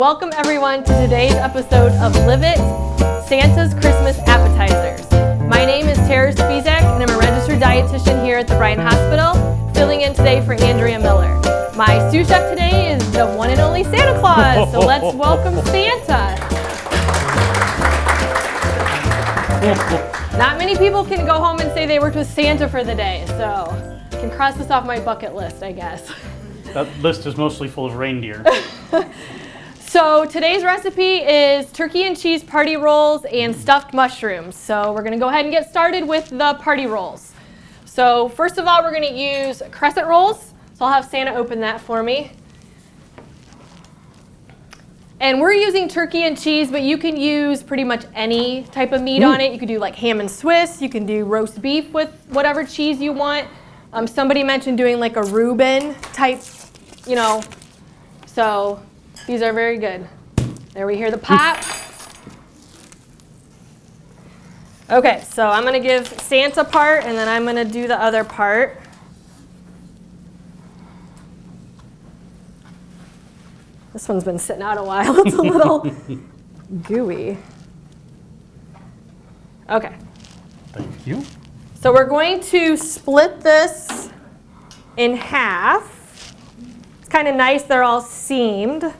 Welcome everyone to today's episode of Live It, Santa's Christmas Appetizers. My name is Tara Spizak and I'm a registered dietitian here at the Bryan Hospital, filling in today for Andrea Miller. My sous chef today is the one and only Santa Claus, so let's welcome Santa. Not many people can go home and say they worked with Santa for the day, so I can cross this off my bucket list, I guess. That list is mostly full of reindeer. So today's recipe is turkey and cheese party rolls and stuffed mushrooms. So we're going to go ahead and get started with the party rolls. So first of all, we're going to use crescent rolls. So I'll have Santa open that for me. And we're using turkey and cheese, but you can use pretty much any type of meat on it. You could do like ham and Swiss. You can do roast beef with whatever cheese you want. Somebody mentioned doing like a Reuben type, so these are very good. There we hear the pop. Okay, so I'm going to give Santa part, and then I'm going to do the other part. This one's been sitting out a while. It's a little gooey. Okay. Thank you. So we're going to split this in half. It's kind of nice, they're all seamed.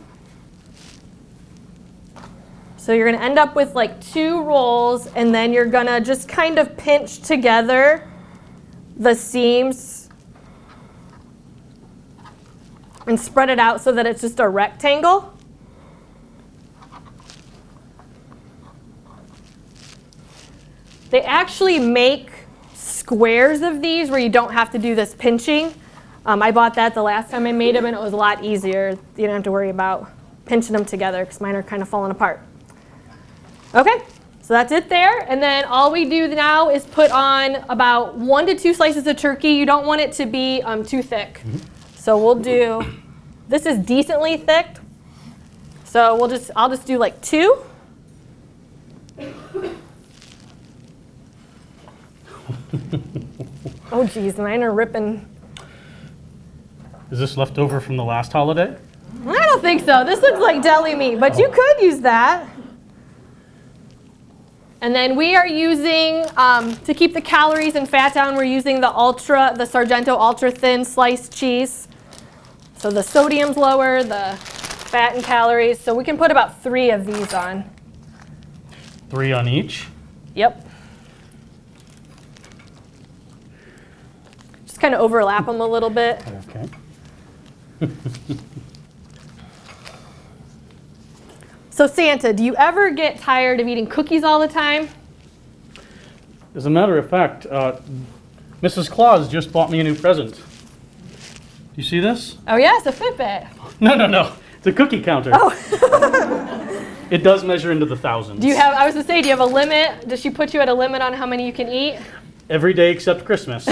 So you're going to end up with like 2 rolls, and then you're going to just kind of pinch together the seams and spread it out so that it's just a rectangle. They actually make squares of these where you don't have to do this pinching. I bought that the last time I made them, and it was a lot easier. You don't have to worry about pinching them together because mine are kind of falling apart. Okay, so that's it there. And then all we do now is put on about 1 to 2 slices of turkey. You don't want it to be too thick. So we'll do, this is decently thick. So I'll just do like 2. Oh geez, mine are ripping. Is this left over from the last holiday? I don't think so. This looks like deli meat, but you could use that. And then we are using, to keep the calories and fat down, we're using the Sargento ultra thin sliced cheese. So the sodium's lower, the fat and calories. So we can put about 3 of these on. 3 on each? Yep. Just kind of overlap them a little bit. Okay. So Santa, do you ever get tired of eating cookies all the time? As a matter of fact, Mrs. Claus just bought me a new present. Do you see this? Oh yeah, it's a Fitbit. No. It's a cookie counter. Oh. It does measure into the thousands. I was going to say, do you have a limit? Does she put you at a limit on how many you can eat? Every day except Christmas.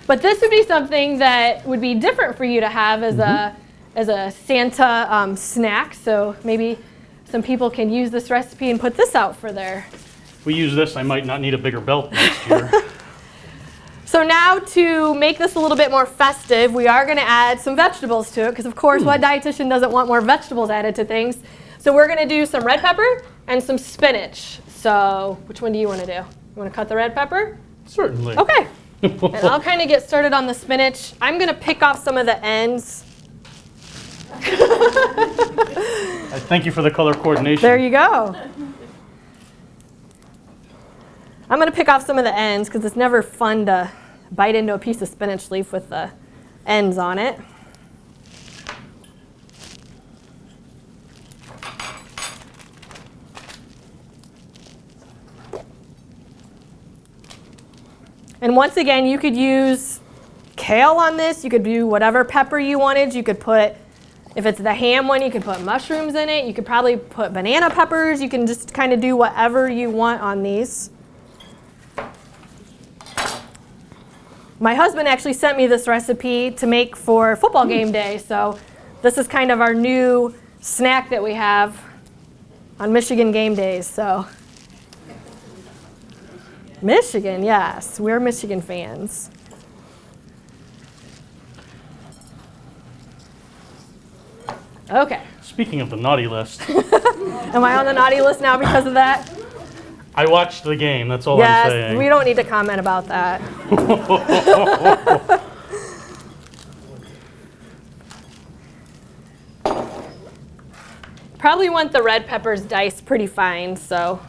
But this would be something that would be different for you to have as a Santa snack. So maybe some people can use this recipe and put this out for their... If we use this, I might not need a bigger belt next year. So now to make this a little bit more festive, we are going to add some vegetables to it, because of course what dietitian doesn't want more vegetables added to things? So we're going to do some red pepper and some spinach. So which one do you want to do? You want to cut the red pepper? Certainly. Okay. And I'll kind of get started on the spinach. I'm going to pick off some of the ends. Thank you for the color coordination. There you go. I'm going to pick off some of the ends because it's never fun to bite into a piece of spinach leaf with the ends on it. And once again, you could use kale on this. You could do whatever pepper you wanted. You could put, if it's the ham one, you could put mushrooms in it. You could probably put banana peppers. You can just kind of do whatever you want on these. My husband actually sent me this recipe to make for football game day. So this is kind of our new snack that we have on Michigan game days. So Michigan, yes, we're Michigan fans. Okay. Speaking of the naughty list, Am I on the naughty list now because of that? I watched the game, that's all I'm saying. Yes, we don't need to comment about that. Probably want the red peppers diced pretty fine, so.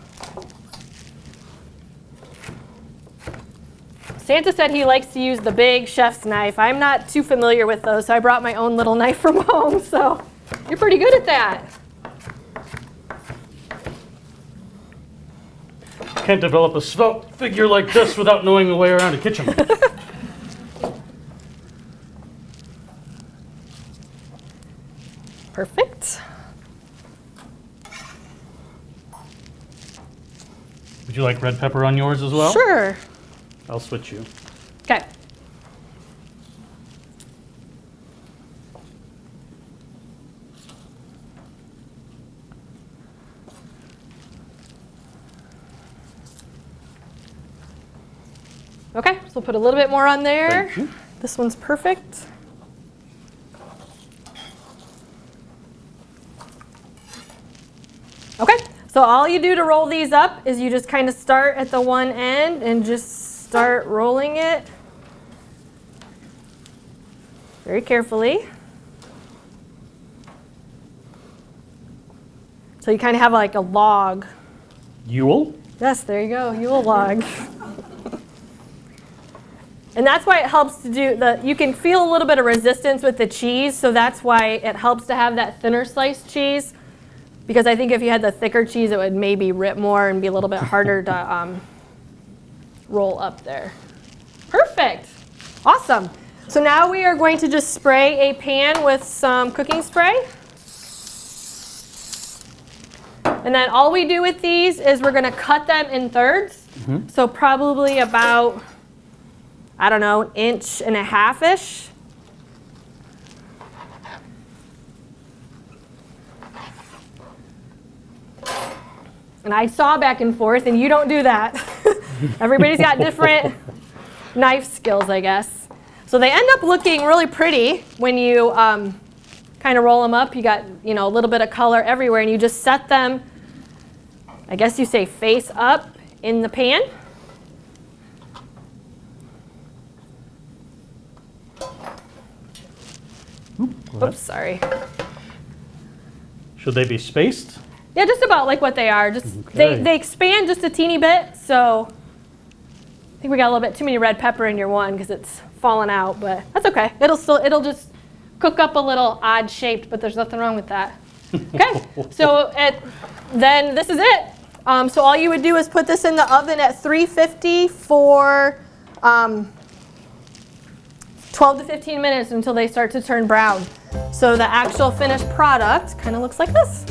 Santa said he likes to use the big chef's knife. I'm not too familiar with those, so I brought my own little knife from home, so you're pretty good at that. Can't develop a svelte figure like this without knowing the way around a kitchen. Perfect. Would you like red pepper on yours as well? Sure. I'll switch you. Okay. Okay, so we'll put a little bit more on there. Thank you. This one's perfect. Okay, so all you do to roll these up is you just kind of start at the one end and just start rolling it very carefully. So you kind of have like a log. Yule? Yes, there you go, Yule log. And that's why it helps to do you can feel a little bit of resistance with the cheese, so that's why it helps to have that thinner sliced cheese. Because I think if you had the thicker cheese, it would maybe rip more and be a little bit harder to roll up there. Perfect, awesome. So now we are going to just spray a pan with some cooking spray. And then all we do with these is we're gonna cut them in thirds. Mm-hmm. So probably about, I don't know, 1.5 inches-ish. And I saw back and forth, and you don't do that. Everybody's got different knife skills, I guess. So they end up looking really pretty when you kind of roll them up. You got, a little bit of color everywhere, and you just set them, I guess you say face up in the pan. Oops, sorry. Should they be spaced? Yeah, just about like what they are. Just Okay. they expand just a teeny bit, so I think we got a little bit too many red pepper in your one because it's fallen out, but that's okay. It'll just cook up a little odd shaped, but there's nothing wrong with that. Okay, so then this is it. So all you would do is put this in the oven at 350 for 12 to 15 minutes until they start to turn brown. So the actual finished product kind of looks like this.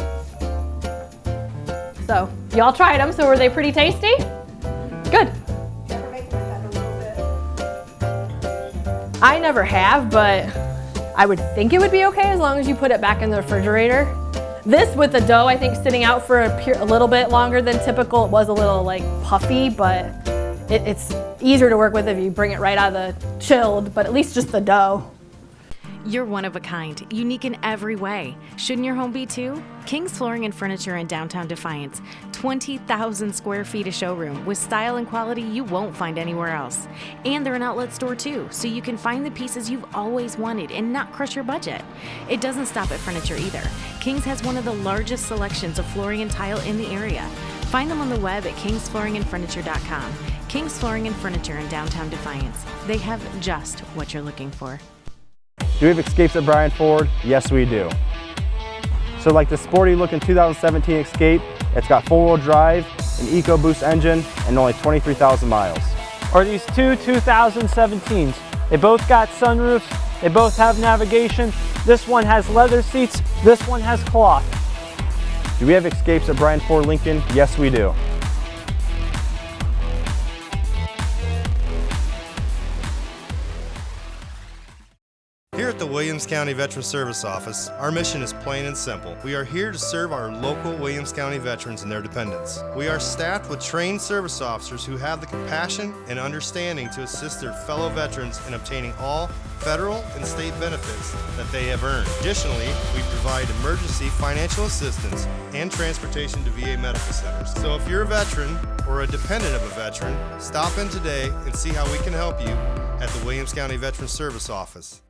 So y'all tried them, so were they pretty tasty? Good. I never have, but I would think it would be okay as long as you put it back in the refrigerator. This with the dough, I think sitting out for a little bit longer than typical, it was a little like puffy, but it's easier to work with if you bring it right out of the chilled, but at least just the dough. You're one of a kind, unique in every way. Shouldn't your home be too? King's Flooring and Furniture in downtown Defiance. 20,000 square feet of showroom with style and quality you won't find anywhere else. And they're an outlet store too, so you can find the pieces you've always wanted and not crush your budget. It doesn't stop at furniture either. King's has one of the largest selections of flooring and tile in the area. Find them on the web at kingsflooringandfurniture.com. King's Flooring and Furniture in downtown Defiance. They have just what you're looking for. Do we have Escapes at Bryan Ford? Yes, we do. So like the sporty looking 2017 Escape, it's got 4-wheel drive, an EcoBoost engine, and only 23,000 miles. Or these two 2017s. They both got sunroofs, they both have navigation. This one has leather seats, this one has cloth. Do we have Escapes at Bryan Ford Lincoln? Yes, we do. Here at the Williams County Veteran Service Office, our mission is plain and simple. We are here to serve our local Williams County veterans and their dependents. We are staffed with trained service officers who have the compassion and understanding to assist their fellow veterans in obtaining all federal and state benefits that they have earned. Additionally, we provide emergency financial assistance and transportation to VA medical centers. So if you're a veteran or a dependent of a veteran, stop in today and see how we can help you at the Williams County Veterans Service Office.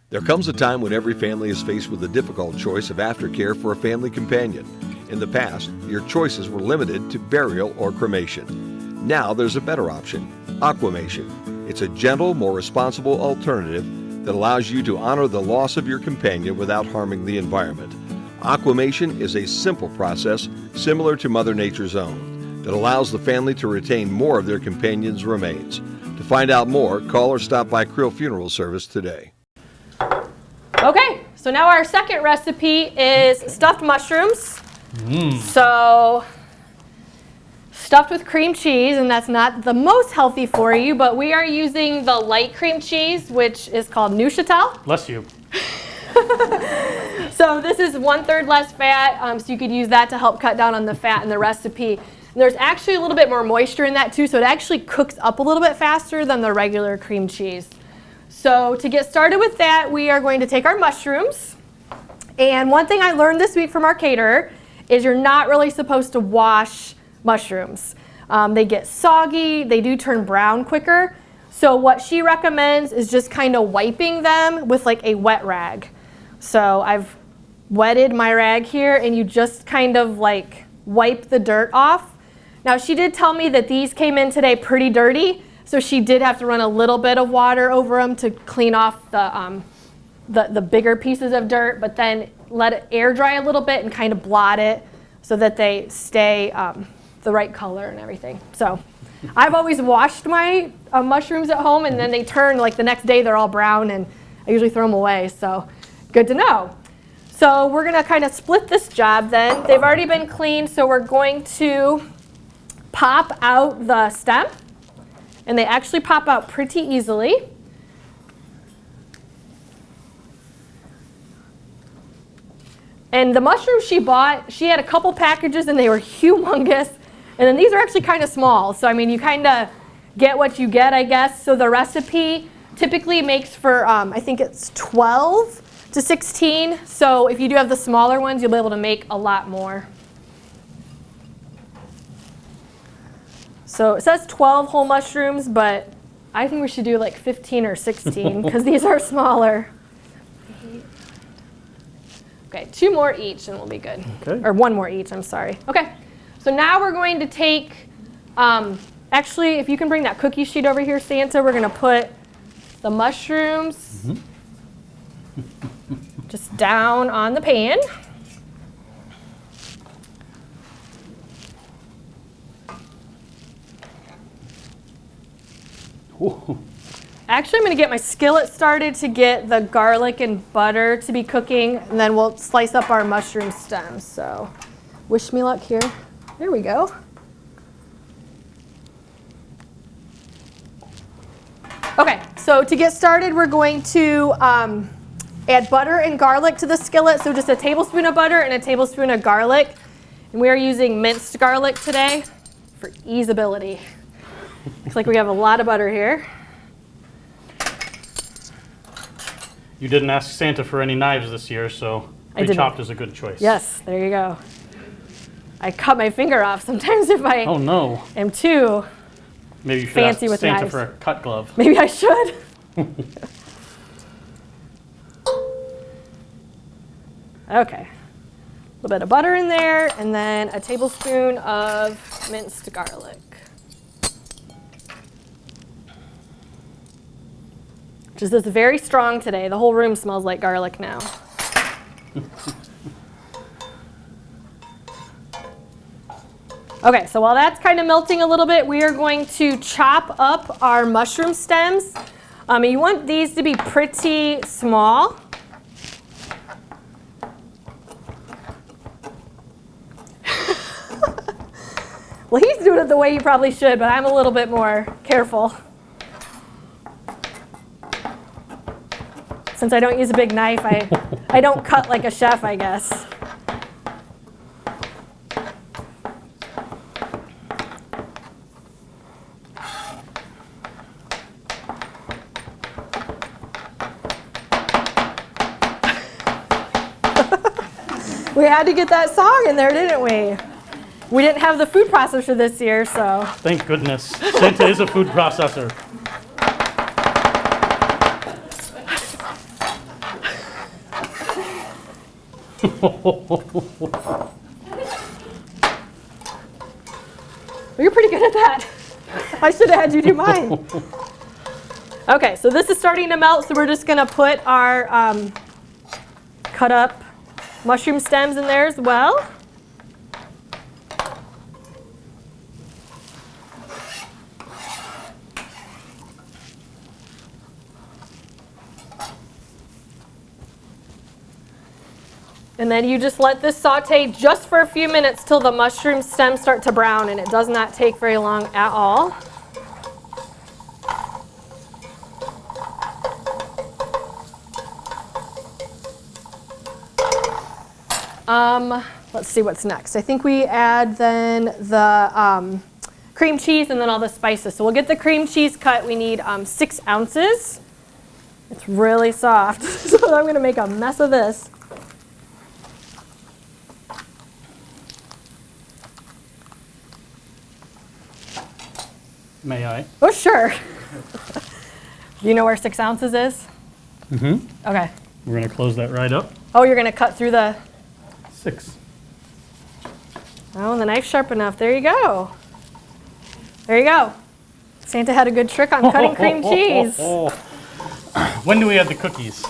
There comes a time when every family is faced with the difficult choice of aftercare for a family companion. In the past, your choices were limited to burial or cremation. Now there's a better option, aquamation. It's a gentle, more responsible alternative that allows you to honor the loss of your companion without harming the environment. Aquamation is a simple process similar to Mother Nature's own that allows the family to retain more of their companion's remains. To find out more, call or stop by Creel Funeral Service today. Okay, so now our second recipe is stuffed mushrooms. So, stuffed with cream cheese, and that's not the most healthy for you, but we are using the light cream cheese, which is called Neuchâtel. Bless you. So this is 1/3 less fat, so you could use that to help cut down on the fat in the recipe. And there's actually a little bit more moisture in that too, so it actually cooks up a little bit faster than the regular cream cheese. So to get started with that, we are going to take our mushrooms. And one thing I learned this week from our caterer is you're not really supposed to wash mushrooms. They get soggy, they do turn brown quicker. So what she recommends is just kind of wiping them with like a wet rag. So I've wetted my rag here, and you just kind of like wipe the dirt off. Now she did tell me that these came in today pretty dirty, so she did have to run a little bit of water over them to clean off the bigger pieces of dirt, but then let it air dry a little bit and kind of blot it so that they stay the right color and everything. So I've always washed my mushrooms at home, and then they turn, like the next day they're all brown, and I usually throw them away, so good to know. So we're gonna kind of split this job then. They've already been cleaned, so we're going to pop out the stem, and they actually pop out pretty easily. And the mushrooms she bought, she had a couple packages and they were humongous. And then these are actually kind of small. So I mean, you kind of get what you get, I guess. So the recipe typically makes for, I think it's 12 to 16. So if you do have the smaller ones, you'll be able to make a lot more. So it says 12 whole mushrooms, but I think we should do like 15 or 16 because these are smaller. Okay, 2 more each and we'll be good. Okay. Or 1 more each, I'm sorry. Okay, so now we're going to take, actually, if you can bring that cookie sheet over here, Santa, we're gonna put the mushrooms just down on the pan. Ooh. Actually, I'm going to get my skillet started to get the garlic and butter to be cooking, and then we'll slice up our mushroom stems. So wish me luck here. There we go. Okay, so to get started, we're going to add butter and garlic to the skillet. So just a tablespoon of butter and a tablespoon of garlic. And we are using minced garlic today for easeability. Looks like we have a lot of butter here. You didn't ask Santa for any knives this year, so pre-chopped is a good choice. Yes, there you go. I cut my finger off sometimes if I Oh no. am too Maybe you should fancy ask with Santa knives. for a cut glove. Maybe I should. Okay. A little bit of butter in there, and then a tablespoon of minced garlic. Which is very strong today. The whole room smells like garlic now. Okay, so while that's kind of melting a little bit, we are going to chop up our mushroom stems. You want these to be pretty small. Well, he's doing it the way you probably should, but I'm a little bit more careful. Since I don't use a big knife, I don't cut like a chef, I guess. had to get that song in there, didn't we? We didn't have the food processor this year, so. Thank goodness. Santa is a food processor. You're pretty good at that. I should have had you do mine. Okay, so this is starting to melt, so we're just going to put our cut up mushroom stems in there as well. And then you just let this saute just for a few minutes till the mushroom stems start to brown, and it does not take very long at all. Let's see what's next. I think we add then the cream cheese and then all the spices. So we'll get the cream cheese cut. We need 6 ounces. It's really soft, so I'm going to make a mess of this. May I? Oh, sure. Do you know where 6 ounces is? Mm-hmm. Okay. We're going to close that right up. Oh, you're going to cut through the... 6. Oh, the knife's sharp enough. There you go. There you go. Santa had a good trick on cutting cream cheese. When do we add the cookies?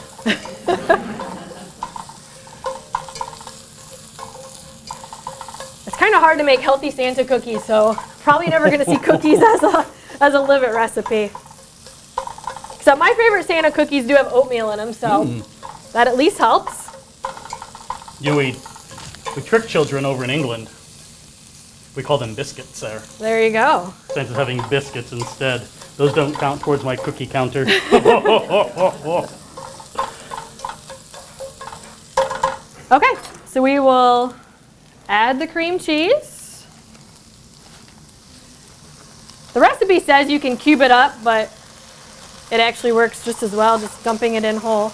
It's kind of hard to make healthy Santa cookies, so probably never going to see cookies as a live it recipe. So my favorite Santa cookies do have oatmeal in them, so that at least helps. We trick children over in England. We call them biscuits there. There you go. Santa's having biscuits instead. Those don't count towards my cookie counter. Okay, so we will add the cream cheese. The recipe says you can cube it up, but it actually works just as well, just dumping it in whole.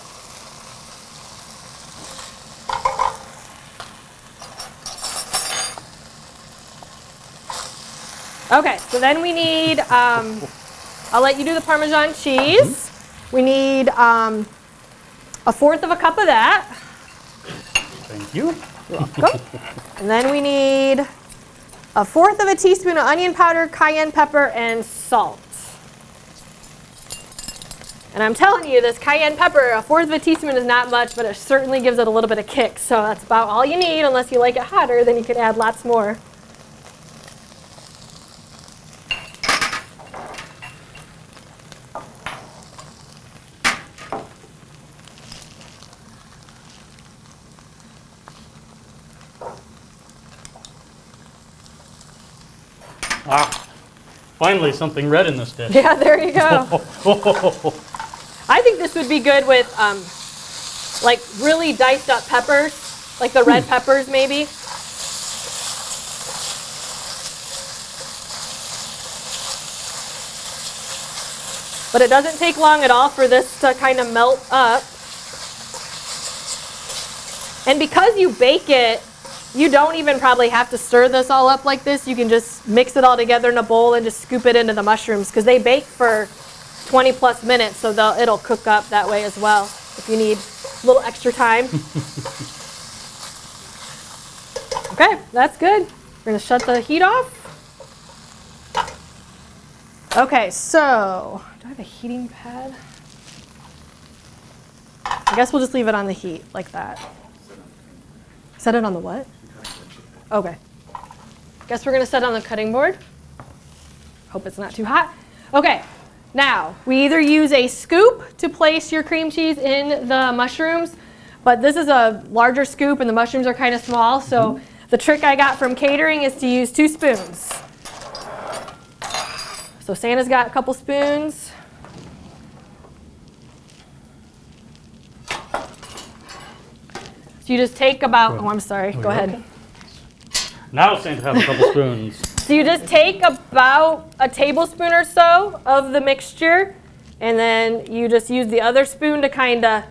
Okay, so then we need, I'll let you do the Parmesan cheese. We need 1/4 of a cup of that. Thank you. You're welcome. And then we need 1/4 of a teaspoon of onion powder, cayenne pepper, and salt. And I'm telling you, this cayenne pepper, 1/4 of a teaspoon is not much, but it certainly gives it a little bit of kick. So that's about all you need, unless you like it hotter, then you can add lots more. Finally, something red in this dish. Yeah, there you go. I think this would be good with like really diced up peppers, like the red peppers maybe. But it doesn't take long at all for this to kind of melt up. And because you bake it, you don't even probably have to stir this all up like this. You can just mix it all together in a bowl and just scoop it into the mushrooms because they bake for 20 plus minutes, so it'll cook up that way as well if you need a little extra time. Okay, that's good. We're going to shut the heat off. Okay, so do I have a heating pad? I guess we'll just leave it on the heat like that. Set it on the what? Okay. Guess we're going to set it on the cutting board. Hope it's not too hot. Okay. Now, we either use a scoop to place your cream cheese in the mushrooms, but this is a larger scoop and the mushrooms are kind of small, so the trick I got from catering is to use 2 spoons. So Santa's got a couple spoons. So you just take about, oh, I'm sorry, go ahead. Now Santa has a couple spoons. So you just take about a tablespoon or so of the mixture, and then you just use the other spoon to kind of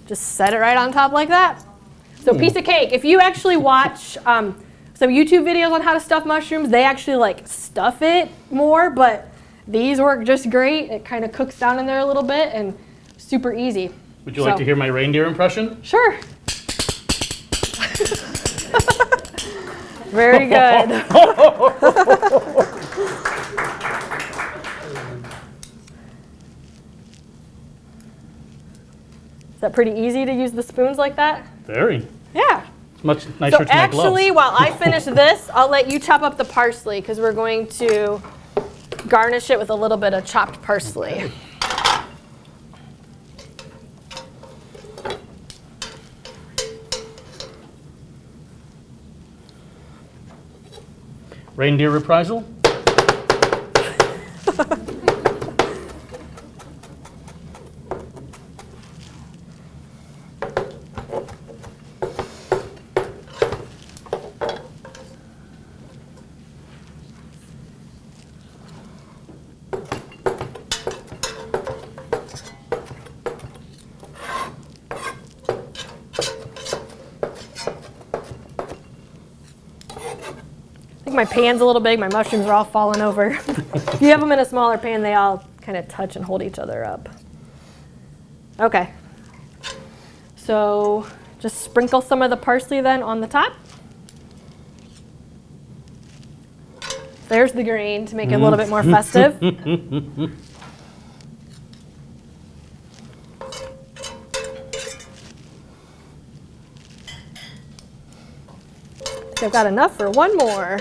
just set it right on top like that. So piece of cake. If you actually watch some YouTube videos on how to stuff mushrooms, they actually like stuff it more, but these work just great. It kind of cooks down in there a little bit and super easy. Would you like to hear my reindeer impression? Sure. Very good. Is that pretty easy to use the spoons like that? Very. Yeah. It's much nicer to make gloves. Actually, while I finish this, I'll let you chop up the parsley because we're going to garnish it with a little bit of chopped parsley. Reindeer reprisal? I think my pan's a little big. My mushrooms are all falling over. If you have them in a smaller pan, they all kind of touch and hold each other up. Okay. So just sprinkle some of the parsley then on the top. There's the green to make it a little bit more festive. I've got enough for one more.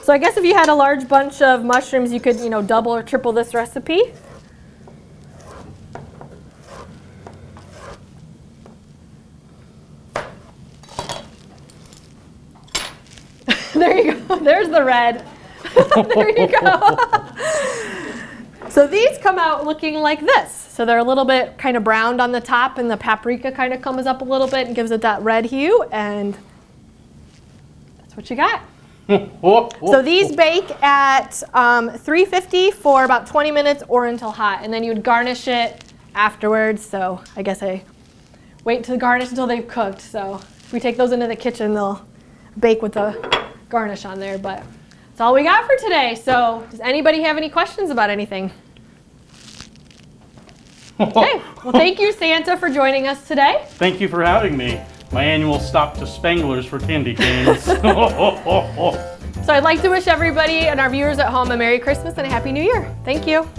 So I guess if you had a large bunch of mushrooms, you could, double or triple this recipe. There you go. There's the red. There you go. So these come out looking like this. So they're a little bit kind of browned on the top, and the paprika kind of comes up a little bit and gives it that red hue, and that's what you got. So these bake at 350 for about 20 minutes or until hot, and then you would garnish it afterwards. So I guess I wait to garnish until they've cooked. So if we take those into the kitchen, they'll bake with the garnish on there, but that's all we got for today. So does anybody have any questions about anything? Okay, well thank you, Santa, for joining us today. Thank you for having me. My annual stop to Spangler's for candy canes. So I'd like to wish everybody and our viewers at home a Merry Christmas and a Happy New Year. Thank you.